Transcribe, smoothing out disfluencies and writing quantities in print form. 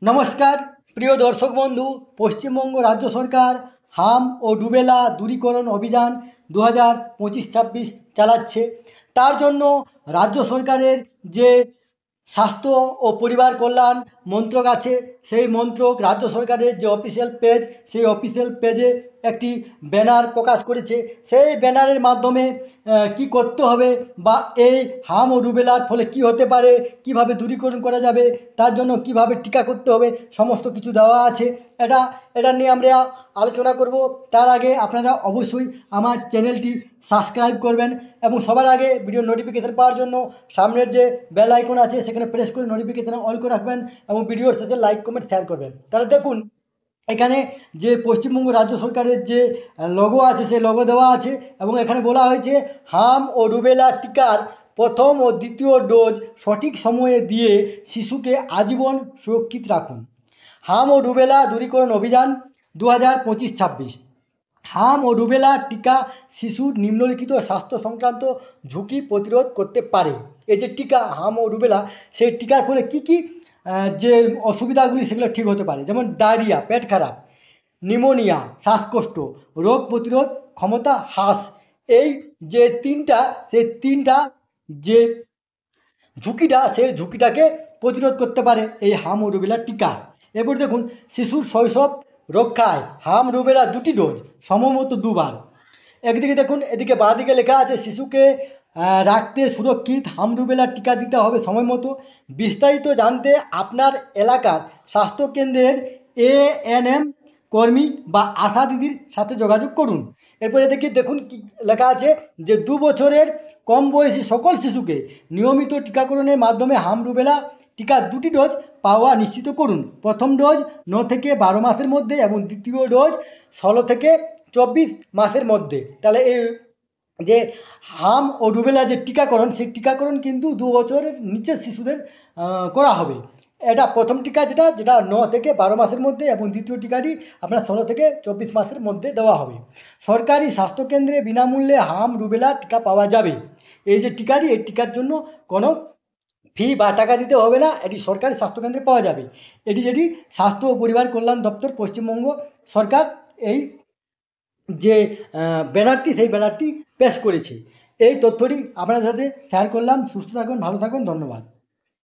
নমস্কার প্রিয় দর্শক বন্ধু। পশ্চিমবঙ্গ রাজ্য সরকার হাম ও রুবেলা দূরীকরণ অভিযান 2025-26 চালাচ্ছে। তার জন্য রাজ্য সরকারের যে স্বাস্থ্য ও পরিবার কল্যাণ মন্ত্রক আছে, সেই মন্ত্রক রাজ্য সরকারের যে অফিসিয়াল পেজ, সেই অফিসিয়াল পেজে একটি ব্যানার প্রকাশ করেছে। সেই ব্যানারের মাধ্যমে কি করতে হবে বা এই হাম ও রুবেলার ফলে কি হতে পারে, কিভাবে দূরীকরণ করা যাবে, তার জন্য কিভাবে টিকা করতে হবে, সমস্ত কিছু দেওয়া আছে। এটা নিয়ে আমরা আলোচনা করব। তার আগে আপনারা অবশ্যই আমার চ্যানেলটি সাবস্ক্রাইব করবেন এবং সবার আগে ভিডিও নোটিফিকেশান পাওয়ার জন্য সামনের যে বেল আইকন আছে সেখানে প্রেস করে নোটিফিকেশান অল করে রাখবেন এবং ভিডিওর সাথে লাইক কমেন্ট শেয়ার করবেন। তাহলে দেখুন, এখানে যে পশ্চিমবঙ্গ রাজ্য সরকারের যে লোগো আছে সেই লোগো দেওয়া আছে এবং এখানে বলা হয়েছে হাম ও রুবেলা টিকার প্রথম ও দ্বিতীয় ডোজ সঠিক সময়ে দিয়ে শিশুকে আজীবন সুরক্ষিত রাখুন। হাম ও রুবেলা দূরীকরণ অভিযান 2025-26। হাম ও রুবেলা টিকা শিশুর নিম্নলিখিত স্বাস্থ্য সংক্রান্ত ঝুঁকি প্রতিরোধ করতে পারে। এই যে টিকা হাম ও রুবেলা, সেই টিকার ফলে কী কী যে অসুবিধাগুলি সেগুলো ঠিক হতে পারে, যেমন ডায়রিয়া, পেট খারাপ, নিউমোনিয়া, শ্বাসকষ্ট, রোগ প্রতিরোধ ক্ষমতা হ্রাস। এই যে তিনটা যে ঝুঁকিটা, সেই ঝুঁকিটাকে প্রতিরোধ করতে পারে এই হাম ও রুবেলা টিকা। এরপর দেখুন, শিশুর শৈশব রক্ষায় হাম রুবেলা দুটি ডোজ সময়মতো দুবার। একদিকে দেখুন, এদিকে বাঁ দিকে লেখা আছে শিশুকে রাখতে সুরক্ষিত, হাম রুবেলা টিকা দিতে হবে সময় মতো। বিস্তারিত জানতে আপনার এলাকার স্বাস্থ্যকেন্দ্রের ANM কর্মী বা আশা দিদির সাথে যোগাযোগ করুন। এরপরে দেখুন কি লেখা আছে যে 2 বছরের কম বয়সী সকল শিশুকে নিয়মিত টিকাকরণের মাধ্যমে হাম রুবেলা টিকার 2টি ডোজ পাওয়া নিশ্চিত করুন। প্রথম ডোজ 9 থেকে 12 মাসের মধ্যে এবং দ্বিতীয় ডোজ 16 থেকে 24 মাসের মধ্যে। তাহলে এই যে হাম ও রুবেলা যে টিকাকরণ, সেই টিকাকরণ কিন্তু 2 বছরের নিচের শিশুদের করা হবে। এটা প্রথম টিকা যেটা 9 থেকে 12 মাসের মধ্যে এবং দ্বিতীয় টিকাটি আপনার 16 থেকে 24 মাসের মধ্যে দেওয়া হবে। সরকারি স্বাস্থ্যকেন্দ্রে বিনামূল্যে হাম রুবেলা টিকা পাওয়া যাবে। এই যে টিকাটি, এই টিকার জন্য কোনো ফি বা টাকা দিতে হবে না, এটি সরকারি স্বাস্থ্যকেন্দ্রে পাওয়া যাবে। যেটি স্বাস্থ্য ও পরিবার কল্যাণ দপ্তর পশ্চিমবঙ্গ সরকার এই যে ব্যানারটি, সেই ব্যানারটি পেশ করেছে। এই তথ্যটি আপনাদের সাথে শেয়ার করলাম। সুস্থ থাকুন, ভালো থাকুন, ধন্যবাদ।